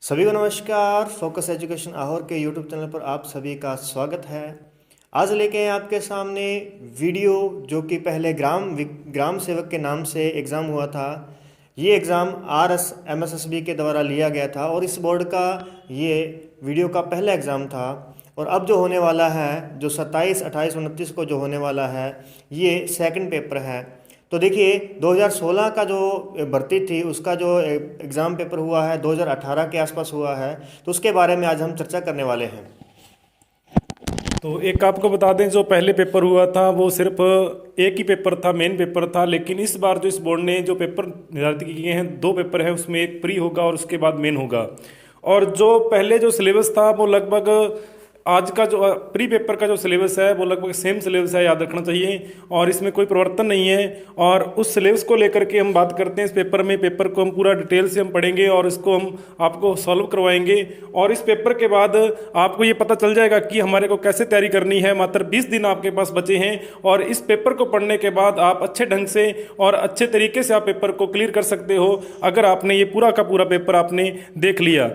सभी को नमस्कार। फोकस एजुकेशन आहोर के यूट्यूब चैनल पर आप सभी का स्वागत है। आज लेके आए आपके सामने वीडियो जो कि पहले ग्राम सेवक के नाम से एग्ज़ाम हुआ था। ये एग्ज़ाम RSMSSB के द्वारा लिया गया था और इस बोर्ड का ये वीडियो का पहला एग्ज़ाम था। और अब जो होने वाला है, जो 27, 28, 29 को जो होने वाला है, ये सेकंड पेपर है। तो देखिए 2016 का जो भर्ती थी उसका जो एग्ज़ाम पेपर हुआ है 2018 के आसपास हुआ है। तो उसके बारे में आज हम चर्चा करने वाले हैं। तो एक आपको बता दें, जो पहले पेपर हुआ था वो सिर्फ एक ही पेपर था, मेन पेपर था। लेकिन इस बार जो इस बोर्ड ने जो पेपर निर्धारित किए हैं, दो पेपर है, उसमें एक प्री होगा और उसके बाद मेन होगा। और जो पहले जो सिलेबस था वो लगभग आज का जो प्री पेपर का जो सिलेबस है वो लगभग सेम सिलेबस है, याद रखना चाहिए। और इसमें कोई परिवर्तन नहीं है। और उस सिलेबस को लेकर के हम बात करते हैं। इस पेपर में पेपर को हम पूरा डिटेल से हम पढ़ेंगे और इसको हम आपको सॉल्व करवाएंगे। और इस पेपर के बाद आपको ये पता चल जाएगा कि हमारे को कैसे तैयारी करनी है। मात्र 20 दिन आपके पास बचे हैं और इस पेपर को पढ़ने के बाद आप अच्छे ढंग से और अच्छे तरीके से आप पेपर को क्लियर कर सकते हो, अगर आपने ये पूरा का पूरा पेपर आपने देख लिया।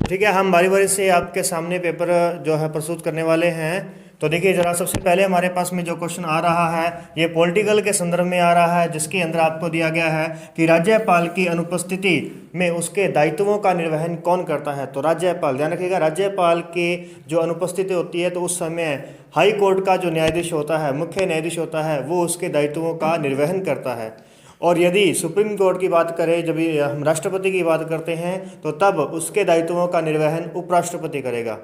ठीक है, हम बारी बारी से आपके सामने पेपर जो है प्रस्तुत करने वाले हैं। तो देखिए ज़रा, सबसे पहले हमारे पास में जो क्वेश्चन आ रहा है ये पॉलिटिकल के संदर्भ में आ रहा है, जिसके अंदर आपको दिया गया है कि राज्यपाल की अनुपस्थिति में उसके दायित्वों का निर्वहन कौन करता है। तो राज्यपाल, ध्यान रखिएगा, राज्यपाल की जो अनुपस्थिति होती है तो उस समय हाई कोर्ट का जो न्यायाधीश होता है, मुख्य न्यायाधीश होता है, वो उसके दायित्वों का निर्वहन करता है। और यदि सुप्रीम कोर्ट की बात करें, जब हम राष्ट्रपति की बात करते हैं, तो तब उसके दायित्वों का निर्वहन उपराष्ट्रपति करेगा।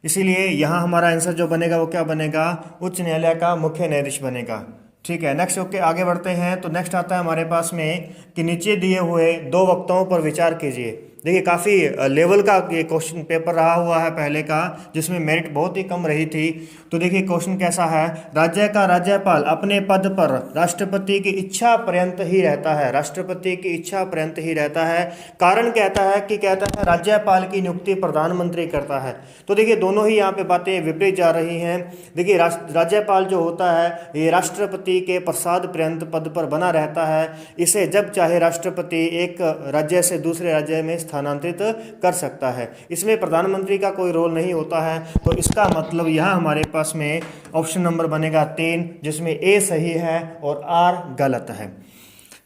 इसीलिए यहाँ हमारा आंसर जो बनेगा वो क्या बनेगा? उच्च न्यायालय का मुख्य न्यायाधीश बनेगा। ठीक है, नेक्स्ट ओके, आगे बढ़ते हैं। तो नेक्स्ट आता है हमारे पास में कि नीचे दिए हुए दो वक्तव्यों पर विचार कीजिए। देखिए काफ़ी लेवल का ये क्वेश्चन पेपर रहा हुआ है पहले का, जिसमें मेरिट बहुत ही कम रही थी। तो देखिए क्वेश्चन कैसा है, राज्य का राज्यपाल अपने पद पर राष्ट्रपति की इच्छा पर्यंत ही रहता है। राष्ट्रपति की इच्छा पर्यंत ही रहता है। कारण कहता है राज्यपाल की नियुक्ति प्रधानमंत्री करता है। तो देखिए दोनों ही यहाँ पे बातें विपरीत जा रही हैं। देखिए राज्यपाल जो होता है ये राष्ट्रपति के प्रसाद पर्यंत पद पर बना रहता है। इसे जब चाहे राष्ट्रपति एक राज्य से दूसरे राज्य में स्थानांतरित कर सकता है। इसमें प्रधानमंत्री का कोई रोल नहीं होता है। तो इसका मतलब यहाँ हमारे पास में ऑप्शन नंबर बनेगा 3, जिसमें ए सही है और आर गलत है।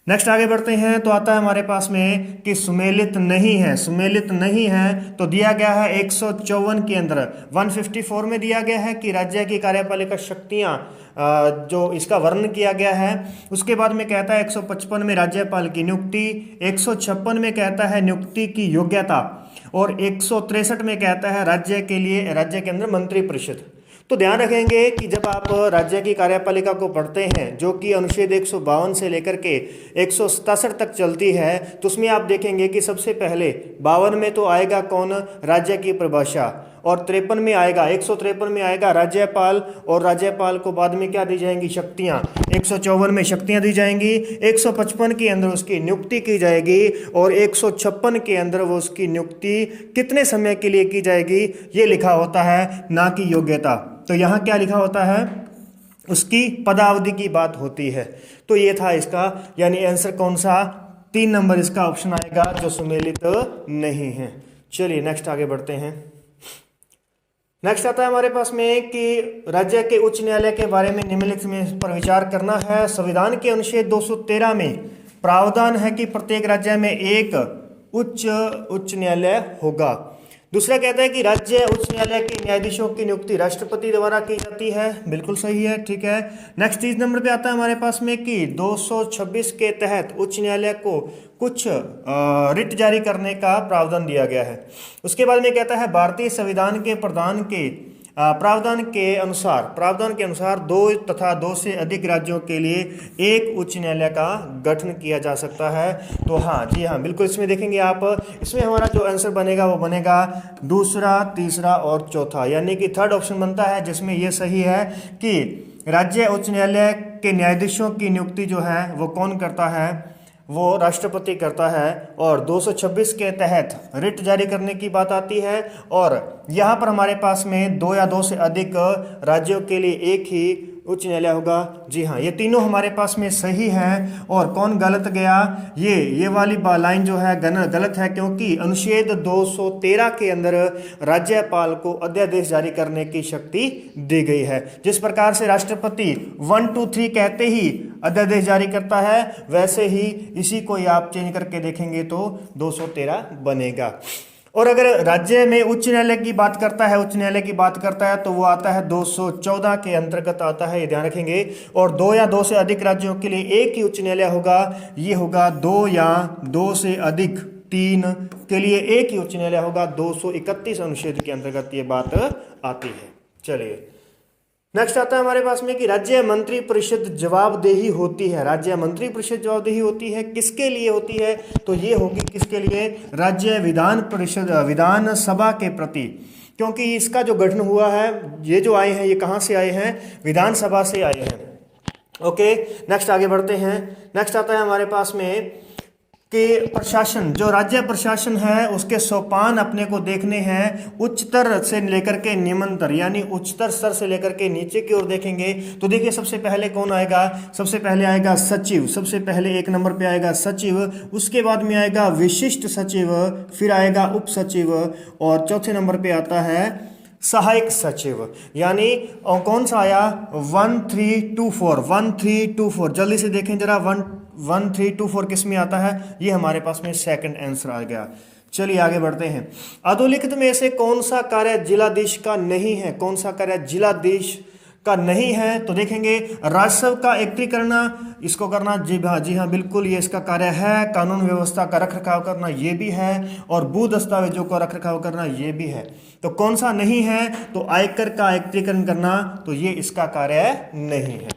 नेक्स्ट आगे बढ़ते हैं। तो आता है हमारे पास में कि सुमेलित नहीं है। सुमेलित नहीं है तो दिया गया है 154 के अंदर 154 में दिया गया है कि राज्य की कार्यपालिका शक्तियां जो इसका वर्णन किया गया है। उसके बाद में कहता है 155 में राज्यपाल की नियुक्ति, 156 में कहता है नियुक्ति की योग्यता, और 163 में कहता है राज्य के अंदर मंत्रिपरिषद। तो ध्यान रखेंगे कि जब आप राज्य की कार्यपालिका को पढ़ते हैं, जो कि अनुच्छेद 152 से लेकर के 167 तक चलती है, तो उसमें आप देखेंगे कि सबसे पहले 52 में तो आएगा कौन? राज्य की परिभाषा। और 53 में आएगा, 153 में आएगा राज्यपाल, और राज्यपाल को बाद में क्या दी जाएंगी? शक्तियाँ। 154 में शक्तियाँ दी जाएंगी, 155 के अंदर उसकी नियुक्ति की जाएगी, और 156 के अंदर वो उसकी नियुक्ति कितने समय के लिए की जाएगी ये लिखा होता है, ना कि योग्यता। तो यहाँ क्या लिखा होता है? उसकी पदावधि की बात होती है। तो ये था इसका, यानी आंसर कौन सा? 3 नंबर इसका ऑप्शन आएगा, जो सुमेलित नहीं है। चलिए नेक्स्ट आगे बढ़ते हैं। नेक्स्ट आता है हमारे पास में कि राज्य के उच्च न्यायालय के बारे में निम्नलिखित में पर विचार करना है। संविधान के अनुच्छेद 213 में प्रावधान है कि प्रत्येक राज्य में एक उच्च न्यायालय होगा। दूसरा कहता है कि राज्य उच्च न्यायालय के न्यायाधीशों की नियुक्ति राष्ट्रपति द्वारा की जाती है। बिल्कुल सही है, ठीक है। नेक्स्ट 30 नंबर पे आता है हमारे पास में कि 226 के तहत उच्च न्यायालय को कुछ रिट जारी करने का प्रावधान दिया गया है। उसके बाद में कहता है भारतीय संविधान के प्रावधान के अनुसार 2 तथा 2 से अधिक राज्यों के लिए एक उच्च न्यायालय का गठन किया जा सकता है। तो हाँ जी हाँ, बिल्कुल इसमें देखेंगे आप, इसमें हमारा जो आंसर बनेगा वो बनेगा दूसरा, तीसरा और चौथा, यानी कि थर्ड ऑप्शन बनता है, जिसमें ये सही है कि राज्य उच्च न्यायालय के न्यायाधीशों की नियुक्ति जो है वो कौन करता है? वो राष्ट्रपति करता है। और 226 के तहत रिट जारी करने की बात आती है, और यहाँ पर हमारे पास में 2 या 2 से अधिक राज्यों के लिए एक ही उच्च न्यायालय होगा। जी हाँ, ये तीनों हमारे पास में सही है। और कौन गलत गया, ये वाली लाइन जो है गलत है, क्योंकि अनुच्छेद 213 के अंदर राज्यपाल को अध्यादेश जारी करने की शक्ति दी गई है। जिस प्रकार से राष्ट्रपति 1 2 3 कहते ही अध्यादेश जारी करता है, वैसे ही इसी को आप चेंज करके देखेंगे तो 213 बनेगा। और अगर राज्य में उच्च न्यायालय की बात करता है, तो वो आता है 214 के अंतर्गत आता है, ये ध्यान रखेंगे। और 2 या 2 से अधिक राज्यों के लिए एक ही उच्च न्यायालय होगा, ये होगा 2 या 2 से अधिक 3 के लिए एक ही उच्च न्यायालय होगा। 231 अनुच्छेद के अंतर्गत ये बात आती है। चलिए नेक्स्ट आता है हमारे पास में कि राज्य मंत्री परिषद जवाबदेही होती है। राज्य मंत्री परिषद जवाबदेही होती है, किसके लिए होती है, तो ये होगी किसके लिए, राज्य विधान परिषद विधानसभा के प्रति, क्योंकि इसका जो गठन हुआ है, ये जो आए हैं ये कहाँ से आए हैं, विधानसभा से आए हैं। ओके, नेक्स्ट आगे बढ़ते हैं। नेक्स्ट आता है हमारे पास में कि प्रशासन, जो राज्य प्रशासन है उसके सोपान अपने को देखने हैं उच्चतर से लेकर के निम्नतर, यानी उच्चतर स्तर से लेकर के नीचे की ओर देखेंगे। तो देखिए सबसे पहले कौन आएगा, सबसे पहले आएगा सचिव, सबसे पहले 1 नंबर पे आएगा सचिव, उसके बाद में आएगा विशिष्ट सचिव, फिर आएगा उप सचिव, और चौथे नंबर पे आता है सहायक सचिव। यानी कौन सा आया, 1 3 2 4, 1 3 2 4, जल्दी से देखें जरा, 1 3 2 4 किस में आता है, ये हमारे पास में सेकंड आंसर आ गया। चलिए आगे बढ़ते हैं। अधोलिखित में से कौन सा कार्य जिलाधीश का नहीं है, कौन सा कार्य जिलाधीश का नहीं है, तो देखेंगे राजस्व का एकत्रीकरण इसको करना, जी हाँ बिल्कुल ये इसका कार्य है। कानून व्यवस्था का रखरखाव करना ये भी है, और भू दस्तावेजों का रखरखाव करना ये भी है। तो कौन सा नहीं है, तो आयकर का एकत्रीकरण करना, तो ये इसका कार्य नहीं है।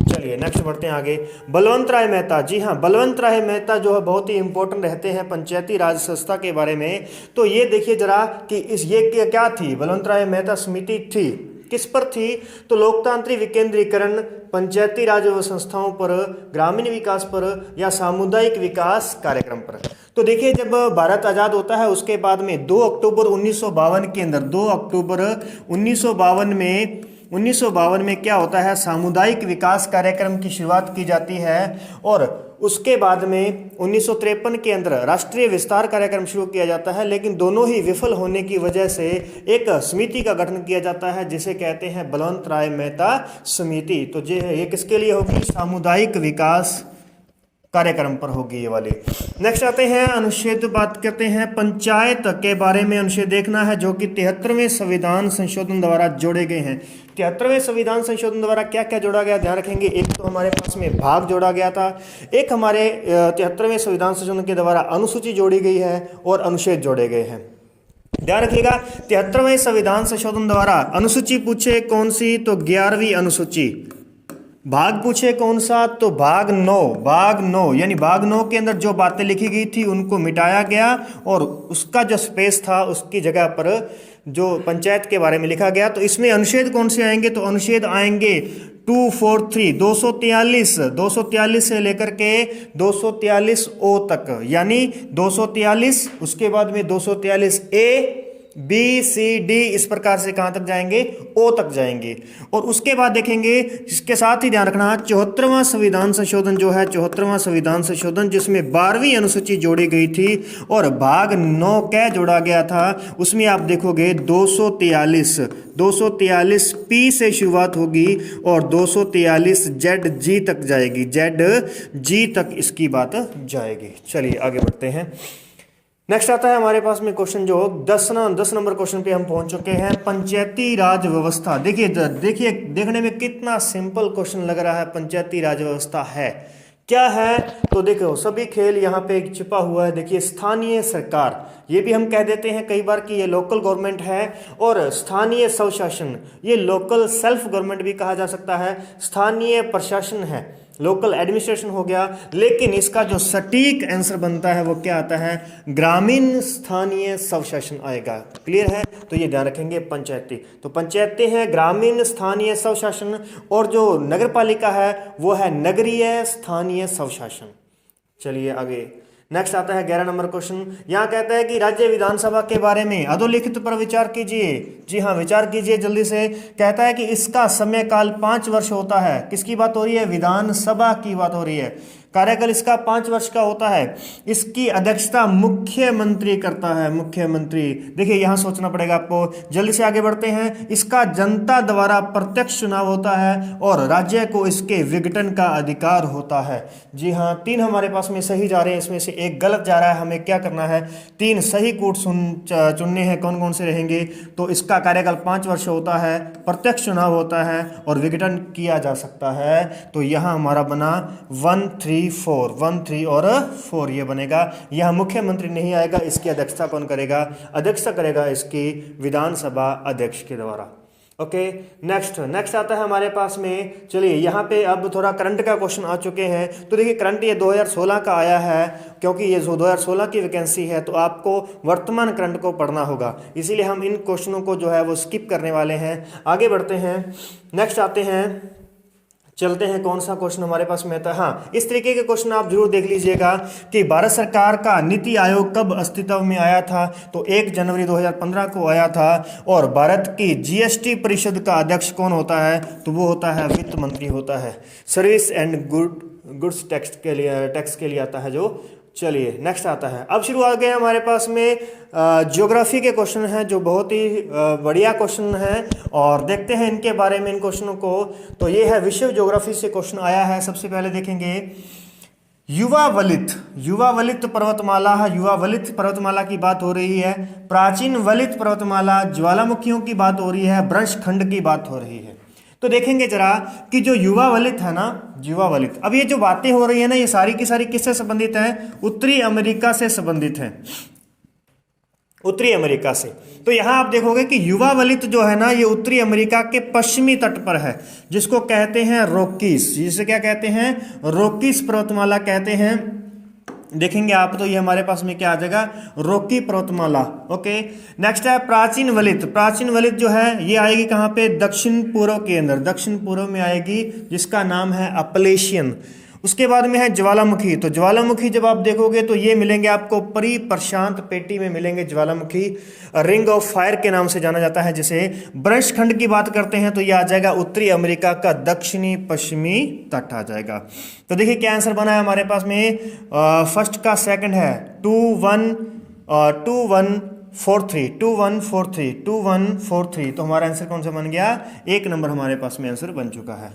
चलिए नेक्स्ट बढ़ते हैं आगे। बलवंत राय मेहता, जी हाँ बलवंत राय मेहता जो है बहुत ही इंपॉर्टेंट रहते हैं पंचायती राज संस्था के बारे में। तो ये देखिए जरा कि ये क्या थी, बलवंत राय मेहता समिति थी, किस पर थी, तो लोकतांत्रिक विकेंद्रीकरण, पंचायती राज संस्थाओं पर, ग्रामीण विकास पर, या सामुदायिक विकास कार्यक्रम पर। तो देखिए जब भारत आज़ाद होता है उसके बाद में 2 अक्टूबर 1952 के अंदर, 2 अक्टूबर 1952 में क्या होता है, सामुदायिक विकास कार्यक्रम की शुरुआत की जाती है। और उसके बाद में 1953 के अंदर राष्ट्रीय विस्तार कार्यक्रम शुरू किया जाता है, लेकिन दोनों ही विफल होने की वजह से एक समिति का गठन किया जाता है जिसे कहते हैं बलवंत राय मेहता समिति। तो ये किसके लिए होगी, सामुदायिक विकास कार्यक्रम पर होगी ये वाली। नेक्स्ट आते हैं अनुच्छेद, बात करते हैं पंचायत के बारे में। अनुच्छेद देखना है जो कि 73वें संविधान संशोधन द्वारा जोड़े गए हैं। 73वें संविधान संशोधन द्वारा क्या क्या जोड़ा गया, ध्यान रखेंगे। एक तो हमारे पास में भाग जोड़ा गया था, एक हमारे 73वें संविधान संशोधन के द्वारा अनुसूची जोड़ी गई है, और अनुच्छेद जोड़े गए हैं। ध्यान रखिएगा 73वें संविधान संशोधन द्वारा अनुसूची पूछे कौन सी, तो 11वीं अनुसूची। भाग पूछे कौन सा, तो भाग 9, यानी भाग 9 के अंदर जो बातें लिखी गई थी उनको मिटाया गया, और उसका जो स्पेस था उसकी जगह पर जो पंचायत के बारे में लिखा गया। तो इसमें अनुच्छेद कौन से आएंगे, तो अनुच्छेद आएंगे 243, 243 से लेकर के 243 ओ तक, यानी 243, उसके बाद में 243 ए बी सी डी, इस प्रकार से कहां तक जाएंगे, ओ तक जाएंगे। और उसके बाद देखेंगे, इसके साथ ही ध्यान रखना 74वां संविधान संशोधन जो है, 74वां संविधान संशोधन जिसमें 12वीं अनुसूची जोड़ी गई थी और भाग 9 कै जोड़ा गया था, उसमें आप देखोगे 243 पी से शुरुआत होगी और 243 जेड जी तक जाएगी, जेड जी तक इसकी बात जाएगी। चलिए आगे बढ़ते हैं। नेक्स्ट आता है हमारे पास में क्वेश्चन जो 10 नंबर क्वेश्चन पे हम पहुंच चुके हैं। पंचायती राज व्यवस्था, देखिए देखने में कितना सिंपल क्वेश्चन लग रहा है। पंचायती राज व्यवस्था है क्या है, तो देखो सभी खेल यहाँ पे छिपा हुआ है। देखिए स्थानीय सरकार, ये भी हम कह देते हैं कई बार कि ये लोकल गवर्नमेंट है, और स्थानीय स्वशासन ये लोकल सेल्फ गवर्नमेंट भी कहा जा सकता है। स्थानीय प्रशासन है, लोकल एडमिनिस्ट्रेशन हो गया, लेकिन इसका जो सटीक आंसर बनता है वो क्या आता है, ग्रामीण स्थानीय स्वशासन आएगा। क्लियर है, तो ये ध्यान रखेंगे पंचायती। तो पंचायतें हैं ग्रामीण स्थानीय स्वशासन, और जो नगर पालिका है वो है नगरीय स्थानीय स्वशासन। चलिए आगे नेक्स्ट आता है 11 नंबर क्वेश्चन। यहाँ कहता है कि राज्य विधानसभा के बारे में अधोलिखित पर विचार कीजिए। जी हाँ, विचार कीजिए जल्दी से। कहता है कि इसका समय काल 5 वर्ष होता है। किसकी बात हो रही है? विधानसभा की बात हो रही है। कार्यकाल इसका 5 वर्ष का होता है। इसकी अध्यक्षता मुख्यमंत्री करता है, मुख्यमंत्री। देखिए यहां सोचना पड़ेगा आपको। जल्दी से आगे बढ़ते हैं। इसका जनता द्वारा प्रत्यक्ष चुनाव होता है और राज्य को इसके विघटन का अधिकार होता है। जी हाँ, 3 हमारे पास में सही जा रहे हैं, इसमें से एक गलत जा रहा है। हमें क्या करना है? 3 सही कूट चुनने हैं। कौन कौन से रहेंगे? तो इसका कार्यकाल 5 वर्ष होता है, प्रत्यक्ष चुनाव होता है और विघटन किया जा सकता है। तो यहां हमारा बना 1 3 4, 1 3 और 4 ये बनेगा। यहां मुख्यमंत्री नहीं आएगा। इसकी अध्यक्षता कौन करेगा? अध्यक्षता करेगा इसकी विधानसभा अध्यक्ष के द्वारा। ओके, नेक्स्ट आता है हमारे पास में। चलिए यहाँ पे अब थोड़ा करंट का क्वेश्चन आ चुके हैं। तो देखिए करंट ये 2016 का आया है, क्योंकि ये 2016 की वैकेंसी है, तो आपको वर्तमान करंट को पढ़ना होगा। इसीलिए हम इन क्वेश्चनों को जो है वो स्किप करने वाले हैं। आगे बढ़ते हैं। नेक्स्ट आते हैं, चलते हैं कौन सा क्वेश्चन हमारे पास में आता है। हाँ, इस तरीके के क्वेश्चन आप जरूर देख लीजिएगा कि भारत सरकार का नीति आयोग कब अस्तित्व में आया था? तो 1 जनवरी 2015 को आया था। और भारत की जीएसटी परिषद का अध्यक्ष कौन होता है? तो वो होता है वित्त मंत्री होता है। सर्विस एंड गुड्स टैक्स के लिए आता है जो। चलिए नेक्स्ट आता है। अब शुरू आ गए हमारे पास में ज्योग्राफी के क्वेश्चन हैं, जो बहुत ही बढ़िया क्वेश्चन हैं और देखते हैं इनके बारे में, इन क्वेश्चनों को। तो ये है विश्व ज्योग्राफी से क्वेश्चन आया है। सबसे पहले देखेंगे युवा वलित पर्वतमाला। युवा वलित पर्वतमाला की बात हो रही है। प्राचीन वलित पर्वतमाला, ज्वालामुखियों की बात हो रही है, भ्रंशखंड की बात हो रही है। तो देखेंगे जरा कि जो युवा वलित है ना, युवा वलित, अब ये जो बातें हो रही है ना, ये सारी की सारी किससे संबंधित हैं? उत्तरी अमेरिका से संबंधित हैं, उत्तरी अमेरिका से। तो यहां आप देखोगे कि युवा वलित जो है ना, ये उत्तरी अमेरिका के पश्चिमी तट पर है, जिसको कहते हैं रॉकीज। जिसे क्या कहते हैं? रॉकीज पर्वतमाला कहते हैं। देखेंगे आप तो ये हमारे पास में क्या आ जाएगा? रॉकी पर्वतमाला। ओके, नेक्स्ट है प्राचीन वलित। प्राचीन वलित जो है ये आएगी कहाँ पे? दक्षिण पूर्व के अंदर, दक्षिण पूर्व में आएगी, जिसका नाम है अपलेशियन। उसके बाद में है ज्वालामुखी। तो ज्वालामुखी जब आप देखोगे तो ये मिलेंगे आपको परी प्रशांत पेटी में मिलेंगे ज्वालामुखी। रिंग ऑफ फायर के नाम से जाना जाता है जिसे। भ्रंशखंड की बात करते हैं तो ये आ जाएगा उत्तरी अमेरिका का दक्षिणी पश्चिमी तट आ जाएगा। तो देखिए क्या आंसर बना है हमारे पास में। फर्स्ट का सेकंड है 2143। तो हमारा आंसर कौन सा बन गया? 1 नंबर हमारे पास में आंसर बन चुका है।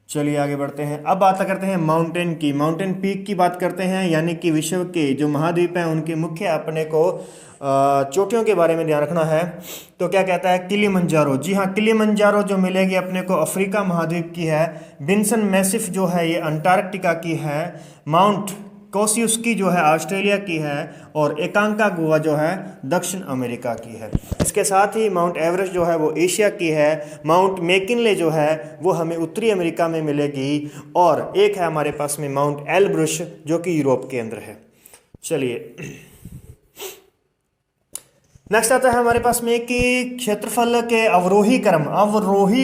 चलिए आगे बढ़ते हैं। अब बात करते हैं माउंटेन की, माउंटेन पीक की बात करते हैं, यानी कि विश्व के जो महाद्वीप हैं उनके मुख्य अपने को चोटियों के बारे में ध्यान रखना है। तो क्या कहता है? किलिमंजारो। जी हाँ, किलिमंजारो जो मिलेगी अपने को अफ्रीका महाद्वीप की है। बिन्सन मैसिफ जो है ये अंटार्कटिका की है। माउंट कोसियुस्की जो है ऑस्ट्रेलिया की है। और एकांका गुहा जो है दक्षिण अमेरिका की है। इसके साथ ही माउंट एवरेस्ट जो है वो एशिया की है। माउंट मैकिनले जो है वो हमें उत्तरी अमेरिका में मिलेगी। और एक है हमारे पास में माउंट एल्ब्रुश जो कि यूरोप के अंदर है। चलिए नेक्स्ट आता है हमारे पास में कि क्षेत्रफल के अवरोही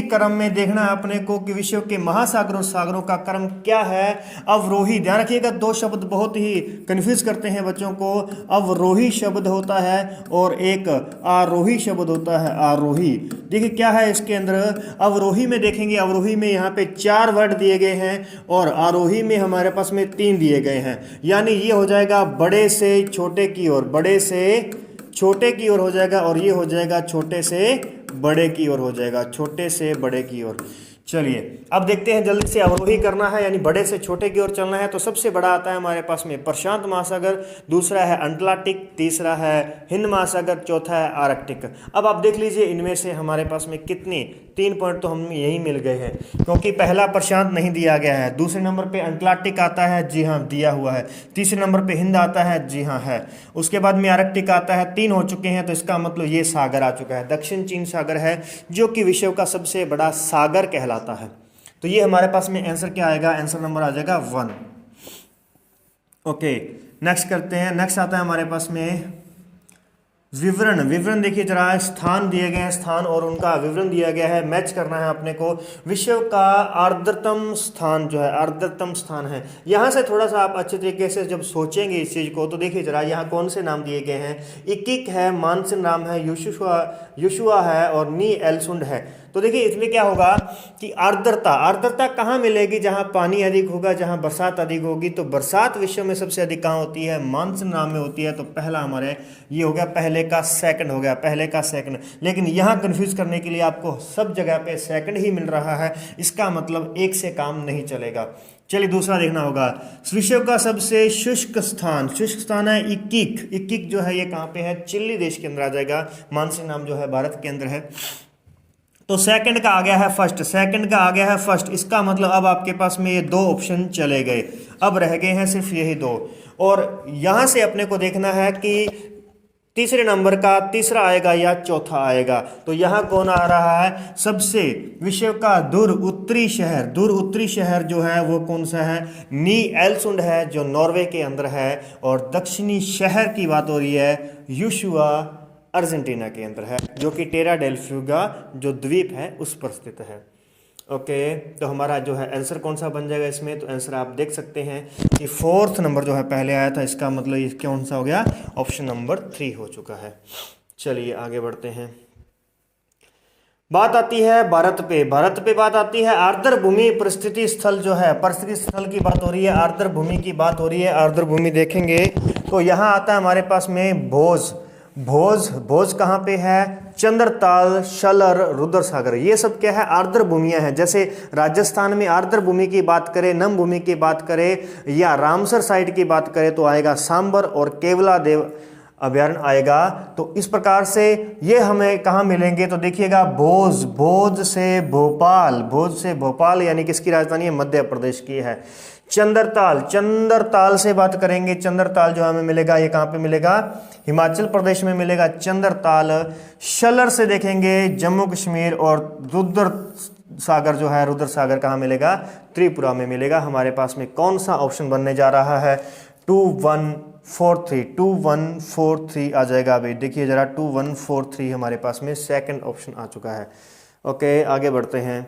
क्रम में देखना है अपने को कि विश्व के महासागरों सागरों का क्रम क्या है। अवरोही, ध्यान रखिएगा, 2 शब्द बहुत ही कंफ्यूज करते हैं बच्चों को। अवरोही शब्द होता है और एक आरोही शब्द होता है, आरोही। देखिए क्या है इसके अंदर। अवरोही में देखेंगे, अवरोही में यहाँ पे 4 वर्ड दिए गए हैं और आरोही में हमारे पास में 3 दिए गए हैं। यानी ये हो जाएगा बड़े से छोटे की ओर, बड़े से छोटे की ओर हो जाएगा और ये हो जाएगा छोटे से बड़े की ओर हो जाएगा, छोटे से बड़े की ओर। चलिए अब देखते हैं, जल्दी से अवरोही करना है यानी बड़े से छोटे की ओर चलना है। तो सबसे बड़ा आता है हमारे पास में प्रशांत महासागर, दूसरा है अटलांटिक, तीसरा है हिंद महासागर, चौथा है आर्कटिक। अब आप देख लीजिए इनमें से हमारे पास में कितनी 3 पॉइंट तो हमें यही मिल गए हैं, क्योंकि पहला प्रशांत नहीं दिया गया है। दूसरे नंबर पे अटलांटिक आता है, जी हाँ दिया हुआ है। तीसरे नंबर पे हिंद आता है, जी हाँ है। उसके बाद में आर्कटिक आता है। 3 हो चुके हैं, तो इसका मतलब ये सागर आ चुका है। दक्षिण चीन सागर है जो कि विश्व का सबसे बड़ा सागर कहलाता है। तो ये हमारे पास में आंसर क्या आएगा? आंसर नंबर आ जाएगा 1। ओके नेक्स्ट करते हैं। नेक्स्ट आता है हमारे पास में विवरण विवरण देखिए जरा, स्थान दिए गए हैं, स्थान और उनका विवरण दिया गया है, मैच करना है अपने को। विश्व का आर्द्रतम स्थान जो है, आर्द्रतम स्थान है, यहाँ से थोड़ा सा आप अच्छे तरीके से जब सोचेंगे इस चीज़ को तो देखिए जरा, यहाँ कौन से नाम दिए गए हैं। इकिक है, मानसिन राम है, युशुआ है और नी एलसुंड है। तो देखिए इसमें क्या होगा कि आर्द्रता, आर्द्रता कहाँ मिलेगी, जहाँ पानी अधिक होगा, जहाँ बरसात अधिक होगी। तो बरसात विश्व में सबसे अधिक कहाँ होती है, मानसून नाम में होती है। तो पहला हमारे ये हो गया, पहले का सेकंड हो गया, पहले का सेकंड। लेकिन यहाँ कंफ्यूज करने के लिए आपको सब जगह पे सेकंड ही मिल रहा है, इसका मतलब एक से काम नहीं चलेगा। चलिए दूसरा देखना होगा, विश्व का सबसे शुष्क स्थान, शुष्क स्थान है इकिक। इकिक जो है ये कहाँ पे है, चिली देश के अंदर आ जाएगा। मानसून नाम जो है भारत के अंदर है। तो सेकंड का आ गया है फर्स्ट, सेकंड का आ गया है फर्स्ट, इसका मतलब अब आपके पास में ये दो ऑप्शन चले गए, अब रह गए हैं सिर्फ यही दो। और यहां से अपने को देखना है कि तीसरे नंबर का तीसरा आएगा या चौथा आएगा। तो यहां कौन आ रहा है, सबसे विश्व का दूर उत्तरी शहर, दूर उत्तरी शहर जो है वो कौन सा है, नी एलसुंड है जो नॉर्वे के अंदर है। और दक्षिणी शहर की बात हो रही है, युशुआ अर्जेंटीना के अंदर है, जो कि टेरा डेल फ्यूगा जो द्वीप है उस पर स्थित है। ओके, तो हमारा जो है आंसर कौन सा बन जाएगा इसमें, तो आंसर आप देख सकते हैं कि फोर्थ नंबर जो है पहले आया था, इसका मतलब ये कौन सा हो गया, ऑप्शन नंबर 3 हो चुका है। चलिए आगे बढ़ते हैं। बात आती है भारत पे, भारत पे बात आती है। आर्द्र भूमि परिस्थिति स्थल जो है, परिस्थिति स्थल की बात हो रही है, आर्द्र भूमि की बात हो रही है। आर्द्र भूमि देखेंगे तो यहाँ आता है हमारे पास में भोज, भोज, भोज कहाँ पे है, चंद्रताल, शलर, रुद्र सागर, ये सब क्या है, आर्द्र भूमियां हैं। जैसे राजस्थान में आर्द्र भूमि की बात करें, नम भूमि की बात करें या रामसर साइड की बात करें तो आएगा सांबर और केवला देव अभ्यारण्य आएगा। तो इस प्रकार से ये हमें कहाँ मिलेंगे, तो देखिएगा भोज, भोज से भोपाल, भोज से भोपाल यानी किसकी राजधानी है, मध्य प्रदेश की है। चंद्रताल, चंद्रताल से बात करेंगे, चंद्रताल जो हमें मिलेगा ये कहाँ पे मिलेगा, हिमाचल प्रदेश में मिलेगा चंद्रताल। शलर से देखेंगे जम्मू कश्मीर। और रुद्र सागर जो है, रुद्र सागर कहाँ मिलेगा, त्रिपुरा में मिलेगा। हमारे पास में कौन सा ऑप्शन बनने जा रहा है, 2143, 2143 आ जाएगा। अभी देखिए जरा, 2143 हमारे पास में सेकंड ऑप्शन आ चुका है। ओके, आगे बढ़ते हैं।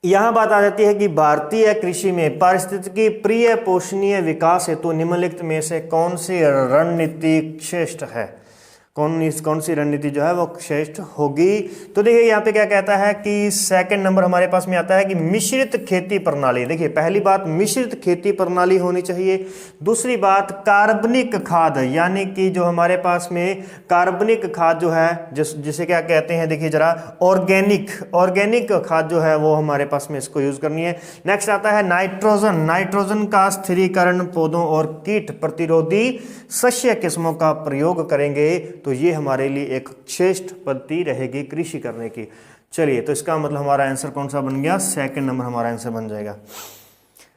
यहां बात आ जाती है कि भारतीय कृषि में पारिस्थितिकी प्रिय पोषणीय विकास हेतु निम्नलिखित में से कौन सी रणनीति श्रेष्ठ है, कौन सी रणनीति जो है वो श्रेष्ठ होगी। तो देखिए यहाँ पे क्या कहता है कि सेकंड नंबर हमारे पास में आता है कि मिश्रित खेती प्रणाली। देखिए पहली बात मिश्रित खेती प्रणाली होनी चाहिए। दूसरी बात कार्बनिक खाद, यानी कि जो हमारे पास में कार्बनिक खाद जो है जिसे क्या कहते हैं, देखिए जरा, ऑर्गेनिक खाद जो है वो हमारे पास में इसको यूज करनी है। नेक्स्ट आता है नाइट्रोजन, नाइट्रोजन का स्थिरीकरण पौधों और कीट प्रतिरोधी शस्य किस्मों का प्रयोग करेंगे। तो ये हमारे लिए एक श्रेष्ठ पद्धति रहेगी कृषि करने की। चलिए, तो इसका मतलब हमारा आंसर कौन सा बन गया, सेकंड नंबर हमारा आंसर बन जाएगा।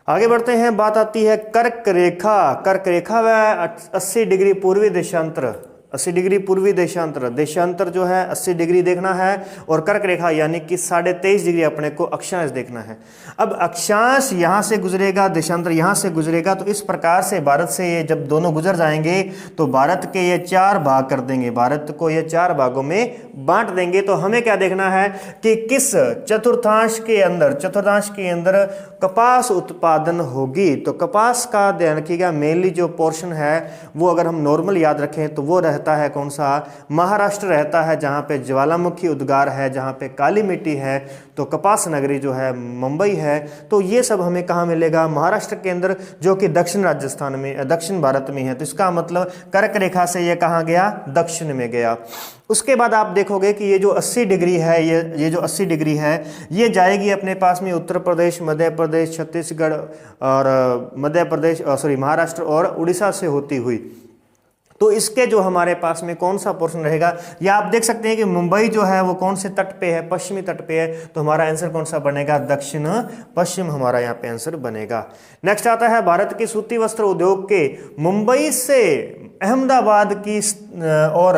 आगे बढ़ते हैं। बात आती है कर्क रेखा, कर्क रेखा व 80 डिग्री पूर्वी देशांतर, 80 डिग्री पूर्वी देशांतर, देशांतर जो है 80 डिग्री देखना है। और कर्क रेखा यानी कि 23.5 डिग्री अपने को अक्षांश देखना है। अब अक्षांश यहाँ से गुजरेगा, देशांतर यहाँ से गुजरेगा। तो इस प्रकार से भारत से ये जब दोनों गुजर जाएंगे तो भारत के ये 4 भाग कर देंगे, भारत को ये 4 भागों में बांट देंगे। तो हमें क्या देखना है कि किस चतुर्थांश के अंदर कपास उत्पादन होगी। तो कपास का ध्यान रखिएगा, मेनली जो पोर्शन है वो अगर हम नॉर्मल याद रखें तो वो रहता है कौन सा, महाराष्ट्र रहता है, जहाँ पे ज्वालामुखी उद्गार है, जहाँ पे काली मिट्टी है। तो कपास नगरी जो है मुंबई है। तो ये सब हमें कहाँ मिलेगा, महाराष्ट्र के अंदर, जो कि दक्षिण राजस्थान में, दक्षिण भारत में है। तो इसका मतलब कर्क रेखा से ये कहाँ गया, दक्षिण में गया। उसके बाद आप देखोगे कि ये जो 80 डिग्री है, ये जो 80 डिग्री है ये जाएगी अपने पास में उत्तर प्रदेश, मध्य प्रदेश, छत्तीसगढ़ और महाराष्ट्र और उड़ीसा से होती हुई। तो इसके जो हमारे पास में कौन सा पोर्शन रहेगा, या आप देख सकते हैं कि मुंबई जो है वो कौन से तट पे है, पश्चिमी तट पे है। तो हमारा आंसर कौन सा बनेगा, दक्षिण पश्चिम हमारा यहाँ पे आंसर बनेगा। नेक्स्ट आता है भारत के सूती वस्त्र उद्योग के मुंबई से अहमदाबाद की और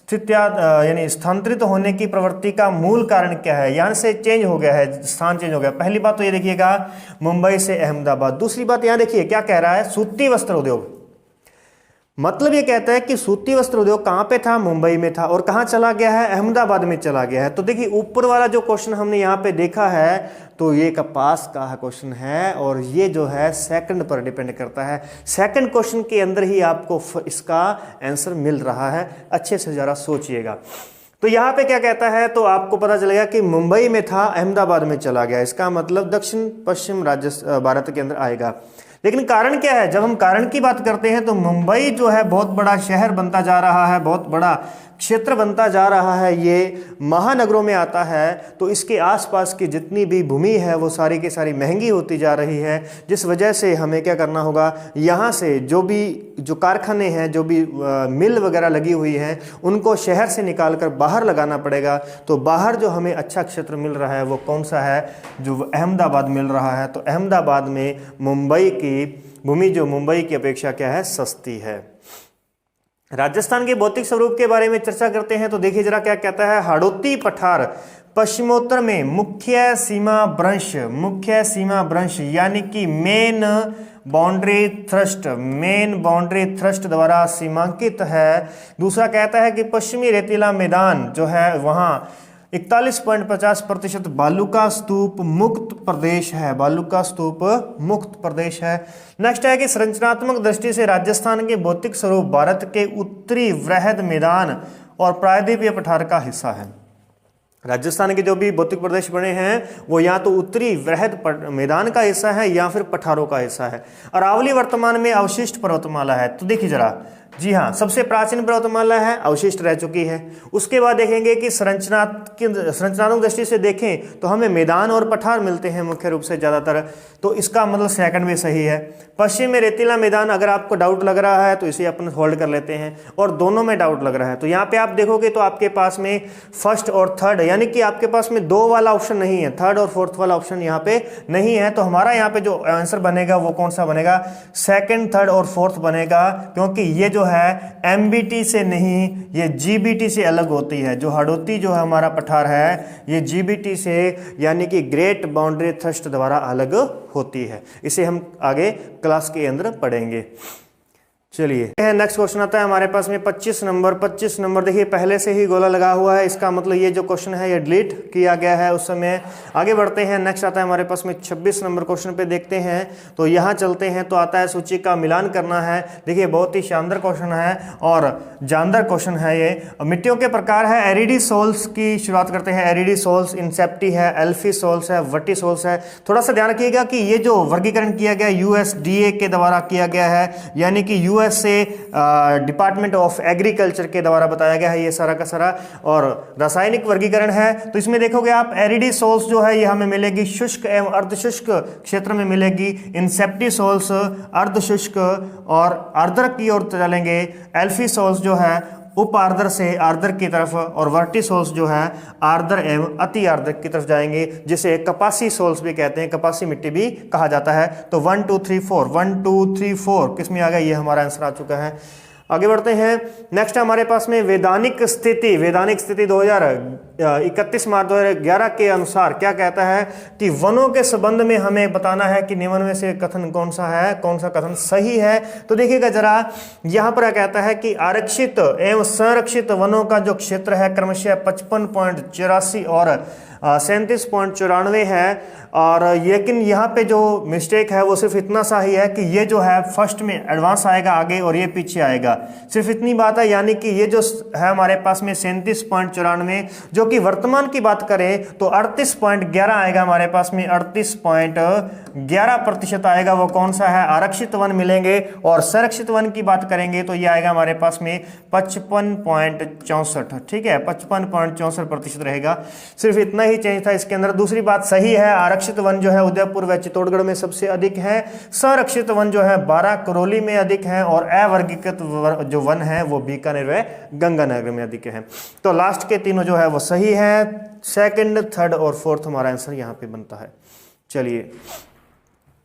यानी स्थानांतरित होने की प्रवृत्ति का मूल कारण क्या है, यहाँ से चेंज हो गया है, स्थान चेंज हो गया। पहली बात तो ये देखिएगा मुंबई से अहमदाबाद। दूसरी बात यहाँ देखिए क्या कह रहा है, सूती वस्त्र उद्योग, मतलब ये कहता है कि सूती वस्त्र उद्योग कहाँ पे था, मुंबई में था, और कहाँ चला गया है, अहमदाबाद में चला गया है। तो देखिए ऊपर वाला जो क्वेश्चन हमने यहाँ पे देखा है तो ये कपास का क्वेश्चन है, और ये जो है सेकंड पर डिपेंड करता है। सेकंड क्वेश्चन के अंदर ही आपको इसका आंसर मिल रहा है, अच्छे से जरा सोचिएगा। तो यहाँ पे क्या कहता है, तो आपको पता चलेगा कि मुंबई में था, अहमदाबाद में चला गया, इसका मतलब दक्षिण पश्चिम भारत के अंदर आएगा। लेकिन कारण क्या है, जब हम कारण की बात करते हैं तो मुंबई जो है बहुत बड़ा शहर बनता जा रहा है, बहुत बड़ा क्षेत्र बनता जा रहा है, ये महानगरों में आता है, तो इसके आसपास की जितनी भी भूमि है वो सारी की सारी महंगी होती जा रही है, जिस वजह से हमें क्या करना होगा, यहाँ से जो कारखाने हैं, जो भी मिल वगैरह लगी हुई हैं, उनको शहर से निकाल कर बाहर लगाना पड़ेगा। तो बाहर जो हमें अच्छा क्षेत्र मिल रहा है वो कौन सा है, जो अहमदाबाद मिल रहा है। तो अहमदाबाद में मुंबई की भूमि जो मुंबई की अपेक्षा क्या है, सस्ती है। राजस्थान के भौतिक स्वरूप के बारे में चर्चा करते हैं तो देखिए जरा क्या कहता है, हाड़ौती पठार पश्चिमोत्तर में मुख्य सीमा ब्रंश यानी कि मेन बाउंड्री थ्रस्ट द्वारा सीमांकित है। दूसरा कहता है कि पश्चिमी रेतीला मैदान जो है वहां 41.50% बालू स्तूप मुक्त प्रदेश है। नेक्स्ट है कि संरचनात्मक दृष्टि से राजस्थान के भौतिक स्वरूप भारत के उत्तरी वृहद मैदान और प्रायद्वीपीय पठार का हिस्सा है। राजस्थान के जो भी भौतिक प्रदेश बने हैं वो या तो उत्तरी वृहद मैदान का हिस्सा है या फिर पठारों का हिस्सा है। अरावली वर्तमान में अवशिष्ट पर्वतमाला है। तो देखिए जरा, जी हाँ, सबसे प्राचीन पर्वतमाला है, अवशिष्ट रह चुकी है। उसके बाद देखेंगे कि संरचनात्मक दृष्टि से देखें तो हमें मैदान और पठार मिलते हैं मुख्य रूप से ज़्यादातर, तो इसका मतलब सेकंड भी सही है। पश्चिम में रेतीला मैदान, अगर आपको डाउट लग रहा है तो इसे अपन होल्ड कर लेते हैं, और दोनों में डाउट लग रहा है तो यहाँ पे आप देखोगे तो आपके पास में फर्स्ट और थर्ड, यानी कि आपके पास में दो वाला ऑप्शन नहीं है, थर्ड और फोर्थ वाला ऑप्शन यहाँ पे नहीं है। तो हमारा यहाँ पे जो आंसर बनेगा वो कौन सा बनेगा, सेकंड, थर्ड और फोर्थ बनेगा, क्योंकि ये जो है एमबीटी से नहीं, ये जीबीटी से अलग होती है। जो हाड़ौती जो है हमारा पठार है ये जीबीटी से यानी कि ग्रेट बाउंड्री थ्रस्ट द्वारा अलग होती है। इसे हम आगे क्लास के अंदर पढ़ेंगे। चलिए नेक्स्ट क्वेश्चन आता है हमारे पास में 25 नंबर। देखिए पहले से ही गोला लगा हुआ है, इसका मतलब ये जो क्वेश्चन है ये डिलीट किया गया है उस समय। आगे बढ़ते हैं, नेक्स्ट आता है हमारे पास में 26 नंबर क्वेश्चन पे देखते हैं। तो यहाँ चलते हैं तो आता है सूची का मिलान करना है। देखिए बहुत ही शानदार क्वेश्चन है और जानदार क्वेश्चन है ये। मिट्टियों के प्रकार है, एरिडी सोल्स की शुरुआत करते हैं। एरिडी सोल्स, इंसेप्टी है, एल्फी सोल्स है, वटी सोल्स है। थोड़ा सा ध्यान रखिएगा कि ये जो वर्गीकरण किया गया यूएसडीए के द्वारा किया गया है, यानी कि यूएस से डिपार्टमेंट ऑफ एग्रीकल्चर के द्वारा बताया गया है ये सारा का सारा, और रासायनिक वर्गीकरण है। तो इसमें देखोगे आप एरिडी सोल्स जो है ये हमें मिलेगी शुष्क एवं अर्धशुष्क क्षेत्र में मिलेगी। इंसेप्टी सोल्स अर्धशुष्क और आर्द्र की ओर चलेंगे। एल्फी सोल्स जो है उप आर्द्र से आर्द्र की तरफ, और वर्टी सोल्स जो है आर्द्र एवं अति आर्द्र की तरफ जाएंगे, जिसे कपासी सोल्स भी कहते हैं, कपासी मिट्टी भी कहा जाता है। तो 1 2 3 4 किस में आ गया, ये हमारा आंसर आ चुका है। आगे बढ़ते हैं, नेक्स्ट हमारे पास में वैधानिक स्थिति 31 मार्च 2011 के अनुसार क्या कहता है कि वनों के संबंध में हमें बताना है कि निम्न में से कथन कौन सा है, कौन सा कथन सही है। तो देखिएगा जरा, यहाँ पर कहता है कि आरक्षित एवं संरक्षित वनों का जो क्षेत्र है क्रमशः 55.84 और 37.94 है। और लेकिन यहाँ पे जो मिस्टेक है वो सिर्फ इतना सा ही है कि ये जो है फर्स्ट में एडवांस आएगा आगे और ये पीछे आएगा, सिर्फ इतनी बात है। यानी कि ये जो है हमारे पास में 37.94, जो कि वर्तमान की बात करें तो 38.11 आएगा हमारे पास में, 38.11% आएगा। वो कौन सा है, आरक्षित वन मिलेंगे। और संरक्षित वन की बात करेंगे तो ये आएगा हमारे पास में 55.64, ठीक है, 55.64% रहेगा। सिर्फ इतना ही चेंज था इसके अंदर। दूसरी बात सही है, आरक्षित वन जो है उदयपुर व चित्तौड़गढ़ में सबसे अधिक है। संरक्षित वन जो है 12 करौली में अधिक है, और अवर्गीकृत जो वन है वो बीकानेर व गंगानगर में अधिक है। तो लास्ट के तीनों जो है वो सही है, सेकंड, थर्ड और फोर्थ हमारा आंसर यहाँ पे बनता है। चलिए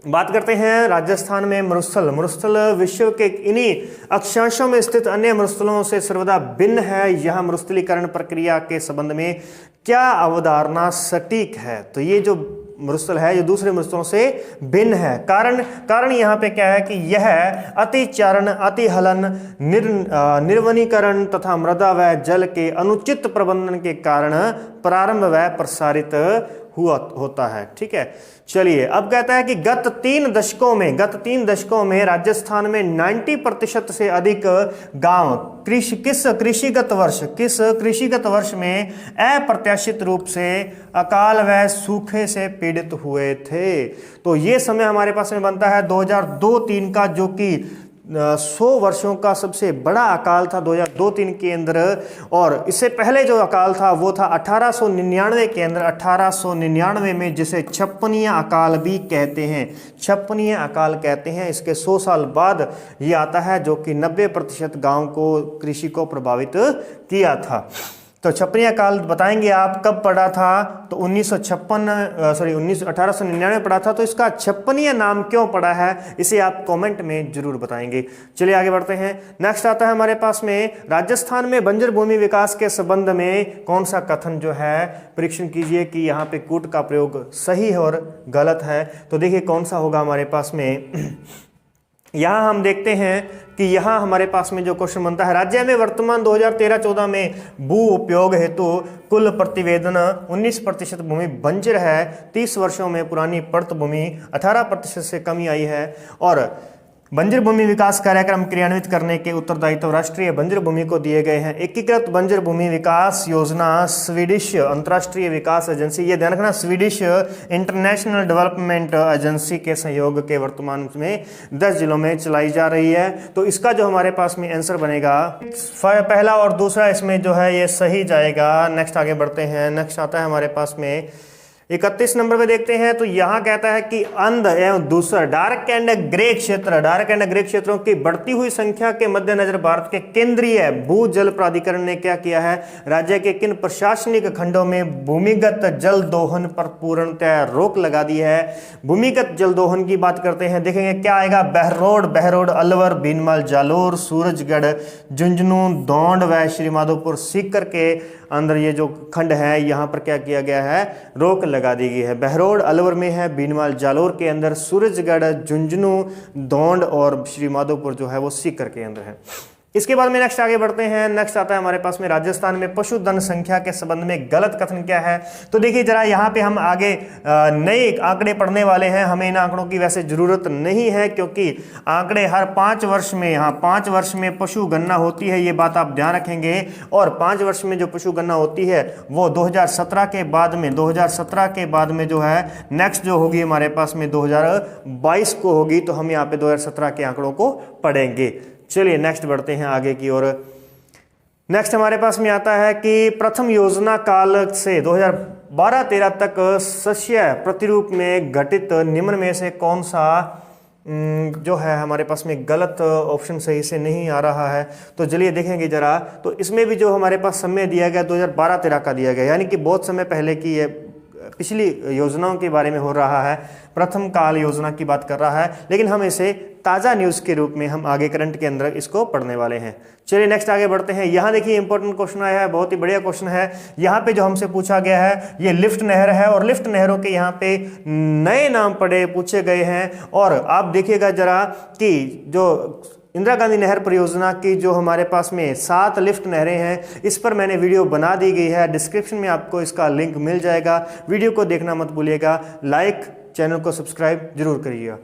बात करते हैं राजस्थान में मरुस्थल विश्व के इन्हीं अक्षांशों में स्थित अन्य मरुस्थलों से सर्वदा भिन्न है। यह मरुस्थलीकरण प्रक्रिया के संबंध में क्या अवधारणा सटीक है। तो ये जो मरुस्थल है ये दूसरे मरुस्थलों से भिन्न है। कारण यहाँ पे क्या है कि यह अतिचारण, अतिहलन, निर्वनीकरण तथा मृदा व जल के अनुचित प्रबंधन के कारण प्रारंभ व प्रसारित होता है। ठीक है, चलिए अब कहता है कि गत तीन दशकों में राजस्थान में 90% से अधिक गांव किस कृषिगत वर्ष में अप्रत्याशित रूप से अकाल व सूखे से पीड़ित हुए थे। तो ये समय हमारे पास में बनता है 2002-03 का, जो कि 100 वर्षों का सबसे बड़ा अकाल था 2002-03 के अंदर। और इससे पहले जो अकाल था वो था 1899 के अंदर, 1899 में, जिसे छप्पनिया अकाल भी कहते हैं, छप्पनिया अकाल कहते हैं। इसके 100 साल बाद ये आता है, जो कि 90% गांव को, कृषि को प्रभावित किया था। तो छप्पनिया काल बताएंगे आप कब पड़ा था, तो 1899 पड़ा था। तो इसका छप्पनिया नाम क्यों पड़ा है, इसे आप कमेंट में जरूर बताएंगे। चलिए आगे बढ़ते हैं। नेक्स्ट आता है हमारे पास में, राजस्थान में बंजर भूमि विकास के संबंध में कौन सा कथन जो है, परीक्षण कीजिए कि यहाँ पे कूट का प्रयोग सही है और गलत है। तो देखिए कौन सा होगा हमारे पास में। यहाँ हम देखते हैं कि यहाँ हमारे पास में जो क्वेश्चन बनता है, राज्य में वर्तमान 2013-14 में भू उपयोग हेतु कुल प्रतिवेदन 19% भूमि बंजर है। 30 वर्षों में पुरानी परत भूमि 18% से कमी आई है। और बंजर भूमि विकास कार्यक्रम क्रियान्वित करने के उत्तरदायित्व राष्ट्रीय बंजर भूमि को दिए गए हैं। एकीकृत बंजर भूमि विकास योजना स्वीडिश अंतर्राष्ट्रीय विकास एजेंसी, ये ध्यान रखना, स्वीडिश इंटरनेशनल डेवलपमेंट एजेंसी के सहयोग के वर्तमान में 10 जिलों में चलाई जा रही है। तो इसका जो हमारे पास में आंसर बनेगा, पहला और दूसरा इसमें जो है ये सही जाएगा। नेक्स्ट आगे बढ़ते हैं। नेक्स्ट आता है हमारे पास में 31 नंबर पे देखते हैं। तो यहां कहता है कि अंध एवं दूसरा डार्क एंड ग्रे क्षेत्रों की बढ़ती हुई संख्या के मद्देनजर भारत के केंद्रीय भू जल प्राधिकरण ने क्या किया है, राज्य के किन प्रशासनिक खंडों में भूमिगत जल दोहन पर पूर्णतः रोक लगा दी है। भूमिगत जल दोहन की बात करते हैं, देखेंगे क्या आएगा, बहरोड, अलवर, भीनमाल, जालोर, सूरजगढ़, झुंझुनू, दौंड व श्रीमाधोपुर सीकर के अंदर ये जो खंड है यहाँ पर क्या किया गया है, रोक लगा दी गई है। बहरोड अलवर में है, भीनमाल जालोर के अंदर, सूरजगढ़, झुंझुनू, दौंड और श्रीमाधोपुर जो है वो सीकर के अंदर है। इसके बाद में नेक्स्ट आगे बढ़ते हैं। नेक्स्ट आता है हमारे पास में, राजस्थान में पशुधन संख्या के संबंध में गलत कथन क्या है। तो देखिए जरा यहाँ पे हम आगे नए आंकड़े पढ़ने वाले हैं, हमें इन आंकड़ों की वैसे जरूरत नहीं है, क्योंकि आंकड़े हर 5 वर्ष में, 5 वर्ष में पशु गणना होती है, ये बात आप ध्यान रखेंगे। और 5 वर्ष में जो पशु गणना होती है वो 2017 के बाद में जो है नेक्स्ट जो होगी हमारे पास में 2022 को होगी। तो हम यहाँ पे 2017 के आंकड़ों को पढ़ेंगे। चलिए नेक्स्ट बढ़ते हैं आगे की ओर। नेक्स्ट हमारे पास में आता है कि प्रथम योजना काल से 2012-13 तक शस्य प्रतिरूप में घटित निम्न में से कौन सा जो है हमारे पास में गलत ऑप्शन सही से नहीं आ रहा है। तो चलिए देखेंगे जरा। तो इसमें भी जो हमारे पास समय दिया गया 2012-13 का दिया गया, यानी कि बहुत समय पहले की ये पिछली योजनाओं के बारे में हो रहा है, प्रथम काल योजना की बात कर रहा है, लेकिन हम इसे ताज़ा न्यूज़ के रूप में हम आगे करंट के अंदर इसको पढ़ने वाले हैं। चलिए नेक्स्ट आगे बढ़ते हैं। यहाँ देखिए इंपॉर्टेंट क्वेश्चन आया है, बहुत ही बढ़िया क्वेश्चन है। यहाँ पे जो हमसे पूछा गया है ये लिफ्ट नहर है, और लिफ्ट नहरों के यहाँ पे नए नाम पूछे गए हैं। और आप देखिएगा जरा कि जो इंदिरा गांधी नहर परियोजना की जो हमारे पास में 7 लिफ्ट नहरें हैं, इस पर मैंने वीडियो बना दी गई है, डिस्क्रिप्शन में आपको इसका लिंक मिल जाएगा। वीडियो को देखना मत भूलिएगा, लाइक, चैनल को सब्सक्राइब जरूर करिएगा।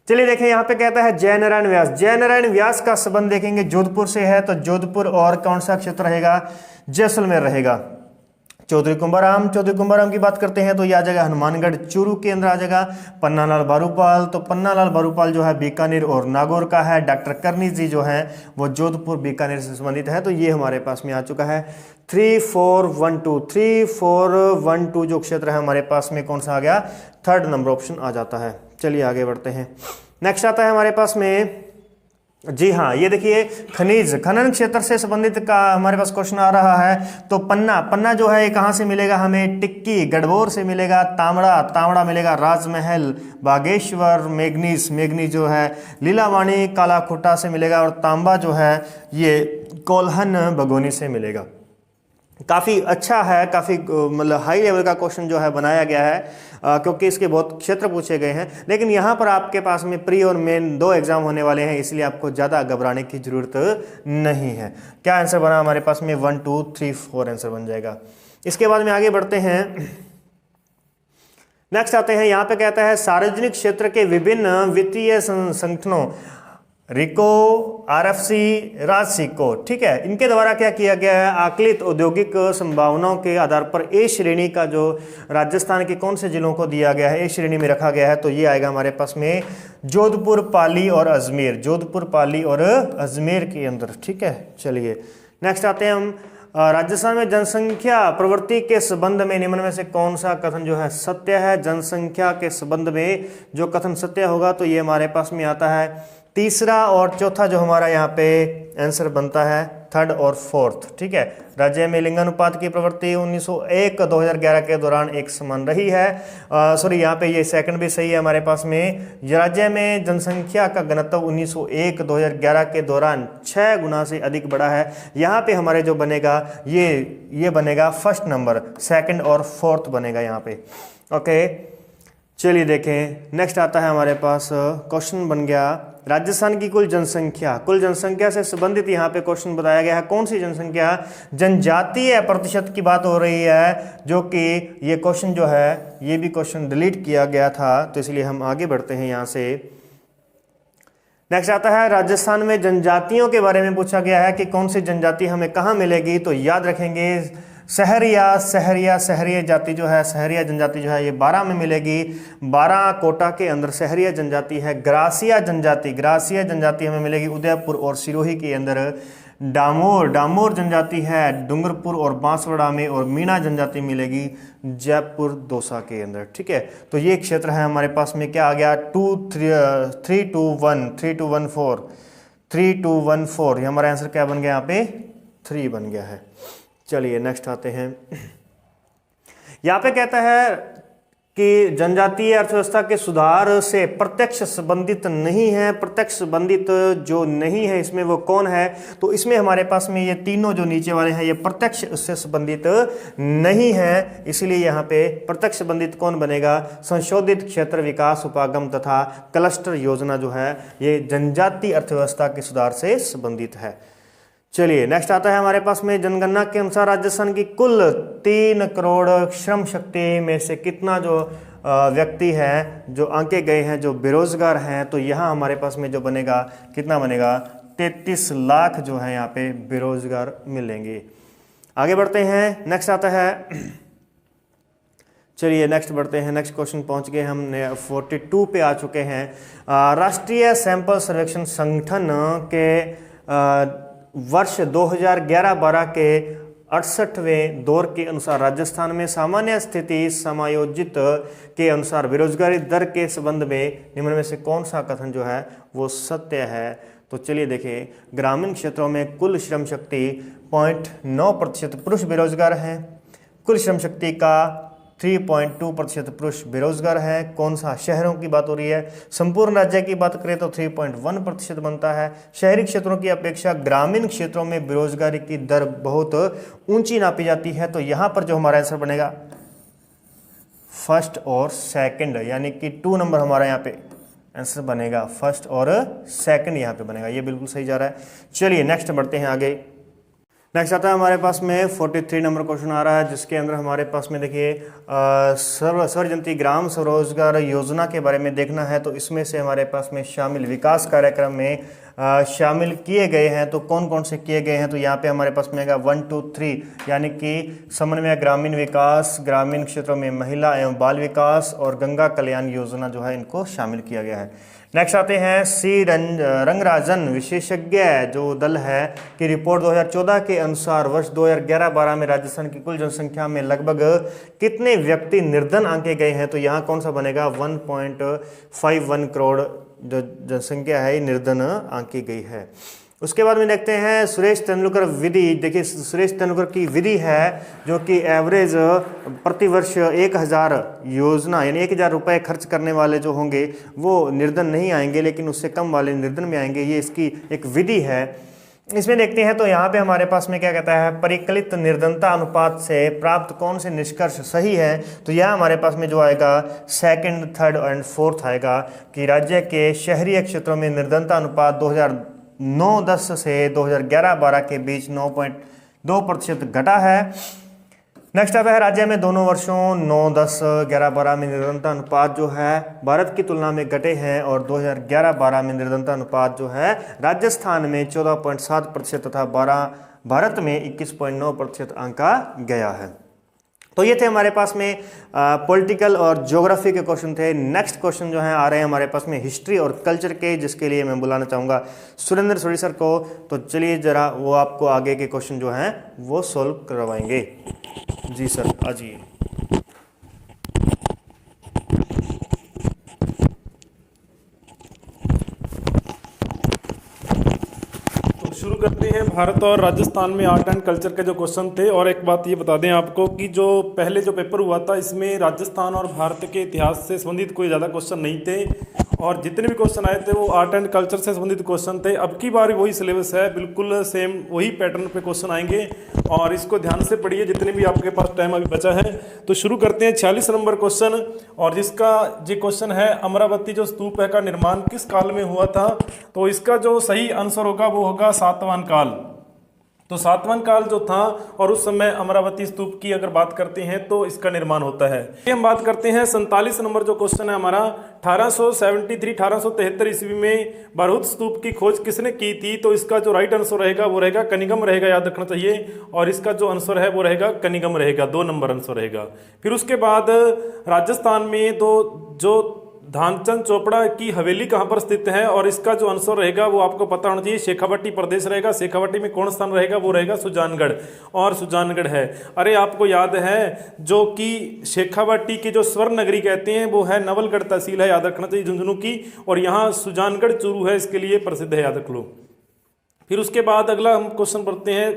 चलिए देखें यहाँ पे कहता है जयनारायण व्यास का संबंध देखेंगे जोधपुर से है, तो जोधपुर और कौन सा क्षेत्र रहेगा, जैसलमेर रहेगा। चौधरी कुंभाराम की बात करते हैं तो यह आ जाएगा हनुमानगढ़ चूरू के अंदर आ जाएगा। पन्नालाल बारूपाल, तो पन्नालाल बारूपाल जो है बीकानेर और नागौर का है। डॉक्टर करनी जी जो है वो जोधपुर बीकानेर से संबंधित है। तो ये हमारे पास में आ चुका है 3412 जो क्षेत्र है हमारे पास में कौन सा आ गया, 3rd नंबर ऑप्शन आ जाता है। चलिए आगे बढ़ते हैं। नेक्स्ट आता है हमारे पास में, जी हाँ, ये देखिए खनन क्षेत्र से संबंधित का हमारे पास क्वेश्चन आ रहा है। तो पन्ना जो है ये कहाँ से मिलेगा हमें, टिक्की गढ़बोर से मिलेगा। तावड़ा मिलेगा राजमहल, बागेश्वर, मेघनी जो है लीलावाणी कालाखुट्टा से मिलेगा। और तांबा जो है ये कोल्हन बगोनी से मिलेगा। काफ़ी अच्छा है, काफ़ी मतलब हाई लेवल का क्वेश्चन जो है बनाया गया है, क्योंकि इसके बहुत क्षेत्र पूछे गए हैं। लेकिन यहाँ पर आपके पास में प्री और मेन 2 एग्जाम होने वाले हैं, इसलिए आपको ज़्यादा घबराने की ज़रूरत नहीं है। क्या आंसर बना हमारे पास में? 1 2 3 4 आंसर बन जाएगा। इसके बाद में आगे बढ़ते हैं, नेक्स्ट आते हैं। यहाँ पे कहता है सार्वजनिक क्षेत्र के विभिन्न वित्तीय संगठनों रिको, आरएफसी, राजसिको, ठीक है, इनके द्वारा क्या किया गया है? आकलित औद्योगिक संभावनाओं के आधार पर ए श्रेणी का जो राजस्थान के कौन से जिलों को दिया गया है, ए श्रेणी में रखा गया है, तो ये आएगा हमारे पास में जोधपुर, पाली और अजमेर। जोधपुर, पाली और अजमेर के अंदर, ठीक है। चलिए नेक्स्ट आते हैं हम। राजस्थान में जनसंख्या प्रवृत्ति के संबंध में निम्न में से कौन सा कथन जो है सत्य है? जनसंख्या के संबंध में जो कथन सत्य होगा तो ये हमारे पास में आता है तीसरा और चौथा जो हमारा यहाँ पे आंसर बनता है, थर्ड और फोर्थ, ठीक है। राज्य में लिंगानुपात की प्रवृत्ति 1901-2011 के दौरान एक समान रही है। सॉरी, यहाँ पे ये सेकंड भी सही है हमारे पास में। राज्य में जनसंख्या का घनत्व 1901-2011 के दौरान 6 गुना से अधिक बढ़ा है। यहाँ पे हमारे जो बनेगा ये बनेगा फर्स्ट नंबर, सेकंड और फोर्थ बनेगा यहाँ पे। ओके, चलिए देखें, नेक्स्ट आता है हमारे पास क्वेश्चन बन गया राजस्थान की कुल जनसंख्या से संबंधित यहाँ पे क्वेश्चन बताया गया है। कौन सी जनसंख्या? जनजातीय प्रतिशत की बात हो रही है, जो कि ये क्वेश्चन जो है ये भी क्वेश्चन डिलीट किया गया था, तो इसलिए हम आगे बढ़ते हैं यहाँ से। नेक्स्ट आता है राजस्थान में जनजातियों के बारे में पूछा गया है कि कौन सी जनजाति हमें कहाँ मिलेगी, तो याद रखेंगे सहरिया जाति जो है, सहरिया जनजाति जो है ये 12 में मिलेगी। 12 कोटा के अंदर सहरिया जनजाति है। ग्रासिया जनजाति हमें मिलेगी उदयपुर और सिरोही के अंदर। डामोर जनजाति है डूंगरपुर और बांसवाड़ा में, और मीणा जनजाति मिलेगी जयपुर दौसा के अंदर, ठीक है। तो ये क्षेत्र है हमारे पास में, क्या आ गया? 3 2 1 4। ये हमारा आंसर क्या बन गया? यहाँ पे 3 बन गया है। चलिए नेक्स्ट आते हैं। यहाँ पे कहता है कि जनजातीय अर्थव्यवस्था के सुधार से प्रत्यक्ष संबंधित नहीं है। प्रत्यक्ष संबंधित जो नहीं है इसमें वो कौन है? तो इसमें हमारे पास में ये तीनों जो नीचे वाले हैं ये प्रत्यक्ष उससे संबंधित नहीं है, इसलिए यहाँ पे प्रत्यक्ष संबंधित कौन बनेगा? संशोधित क्षेत्र विकास उपागम तथा क्लस्टर योजना जो है ये जनजातीय अर्थव्यवस्था के सुधार से संबंधित है। चलिए नेक्स्ट आता है हमारे पास में जनगणना के अनुसार राजस्थान की कुल 3 करोड़ श्रम शक्ति में से कितना जो व्यक्ति हैं जो आंके गए हैं जो बेरोजगार हैं, तो यहाँ हमारे पास में जो बनेगा कितना बनेगा? 33 लाख जो है यहाँ पे बेरोजगार मिलेंगे। आगे बढ़ते हैं, नेक्स्ट आता है। चलिए नेक्स्ट बढ़ते हैं, नेक्स्ट क्वेश्चन पहुंच गए हम 42 पे आ चुके हैं। राष्ट्रीय सैंपल सर्वेक्षण संगठन के वर्ष 2011-12 के 68वें दौर के अनुसार राजस्थान में सामान्य स्थिति समायोजित के अनुसार बेरोजगारी दर के संबंध में निम्न में से कौन सा कथन जो है वो सत्य है? तो चलिए देखें, ग्रामीण क्षेत्रों में कुल श्रम शक्ति 0.9% पुरुष बेरोजगार हैं। कुल श्रम शक्ति का 3.2% पुरुष बेरोजगार है। कौन सा? शहरों की बात हो रही है। संपूर्ण राज्य की बात करें तो 3.1% बनता है। शहरी क्षेत्रों की अपेक्षा ग्रामीण क्षेत्रों में बेरोजगारी की दर बहुत ऊंची नापी जाती है। तो यहाँ पर जो हमारा आंसर बनेगा फर्स्ट और सेकंड, यानी कि 2 नंबर हमारा यहाँ पे आंसर बनेगा। फर्स्ट और सेकंड यहाँ पे बनेगा, ये बिल्कुल सही जा रहा है। चलिए नेक्स्ट बढ़ते हैं आगे। नेक्स्ट आता है हमारे पास में 43 नंबर क्वेश्चन आ रहा है, जिसके अंदर हमारे पास में देखिए सर्वजंती ग्राम स्वरोजगार योजना के बारे में देखना है। तो इसमें से हमारे पास में शामिल विकास कार्यक्रम में शामिल किए गए हैं, तो कौन कौन से किए गए हैं? तो यहाँ पे हमारे पास में 1 2 3, यानी कि समन्वय ग्रामीण विकास, ग्रामीण क्षेत्रों में महिला एवं बाल विकास और गंगा कल्याण योजना जो है इनको शामिल किया गया है। नेक्स्ट आते हैं सी रंगराजन विशेषज्ञ जो दल है कि रिपोर्ट 2014 के अनुसार वर्ष 2011-12 में राजस्थान की कुल जनसंख्या में लगभग कितने व्यक्ति निर्धन आंके गए हैं? तो यहाँ कौन सा बनेगा? 1.51 करोड़ जो जनसंख्या है निर्धन आंकी गई है। उसके बाद में देखते हैं सुरेश तेंदुलकर विधि। देखिए सुरेश तेंदुलकर की विधि है जो कि एवरेज प्रतिवर्ष 1000 योजना यानी 1000 रुपये खर्च करने वाले जो होंगे वो निर्धन नहीं आएंगे, लेकिन उससे कम वाले निर्धन में आएंगे। ये इसकी एक विधि है। इसमें देखते हैं तो यहाँ पे हमारे पास में क्या कहता है, परिकलित निर्धनता अनुपात से प्राप्त कौन से निष्कर्ष सही है। तो यह हमारे पास में जो आएगा सेकंड, थर्ड एंड फोर्थ आएगा कि राज्य के शहरी क्षेत्रों में निर्धनता अनुपात 2009-10 से 2011-12 के बीच 9.2% घटा है। नेक्स्ट अब है राज्य में दोनों वर्षों 9, 10, 11, 12 में निर्धनता अनुपात जो है भारत की तुलना में घटे हैं और 2011-12 में निर्धनता अनुपात जो है राजस्थान में 14.7% तथा भारत में 21.9% आंका गया है। तो ये थे हमारे पास में पॉलिटिकल और ज्योग्राफी के क्वेश्चन थे। नेक्स्ट क्वेश्चन जो है आ रहे हैं हमारे पास में हिस्ट्री और कल्चर के, जिसके लिए मैं बुलाना चाहूँगा सुरेंद्र सोडी सर को। तो चलिए ज़रा वो आपको आगे के क्वेश्चन जो हैं वो सॉल्व करवाएंगे। जी सर आ जाइए। शुरू करते हैं भारत और राजस्थान में आर्ट एंड कल्चर के जो क्वेश्चन थे। और एक बात ये बता दें आपको कि जो पहले जो पेपर हुआ था इसमें राजस्थान और भारत के इतिहास से संबंधित कोई ज़्यादा क्वेश्चन नहीं थे और जितने भी क्वेश्चन आए थे वो आर्ट एंड कल्चर से संबंधित क्वेश्चन थे। अब की बार वही सिलेबस है, बिल्कुल सेम वही पैटर्न पे क्वेश्चन आएंगे और इसको ध्यान से पढ़िए जितने भी आपके पास टाइम अभी बचा है। तो शुरू करते हैं 46 नंबर क्वेश्चन, और जिसका जो क्वेश्चन है अमरावती जो स्तूप है का निर्माण किस काल में हुआ था। तो इसका जो सही आंसर होगा वो होगा सातवां काल। तो सातवां काल जो था और उस समय अमरावती स्तूप की अगर बात करते हैं तो इसका निर्माण होता है। ये हम बात करते हैं 47 नंबर जो क्वेश्चन है हमारा, 1873 ईस्वी में बरहुत स्तूप की खोज किसने की थी। तो इसका जो राइट आंसर रहेगा वो रहेगा कनिगम रहेगा, याद रखना चाहिए। और इसका जो आंसर है वो रहेगा कनिगम रहेगा, 2 नंबर आंसर रहेगा। फिर उसके बाद राजस्थान में जो ध्यानचंद चोपड़ा की हवेली कहाँ पर स्थित है, और इसका जो आंसर रहेगा वो आपको पता होना चाहिए, शेखावाटी प्रदेश रहेगा। शेखावाटी में कौन स्थान रहेगा, वो रहेगा सुजानगढ़, और सुजानगढ़ है। अरे आपको याद है जो कि शेखावाटी की जो स्वर्ण नगरी कहते हैं वो है नवलगढ़ तहसील है, याद रखना चाहिए, झुंझुनू की। और यहाँ सुजानगढ़ चूरू है, इसके लिए प्रसिद्ध है, याद रख लो। फिर उसके बाद अगला हम क्वेश्चन पढ़ते हैं,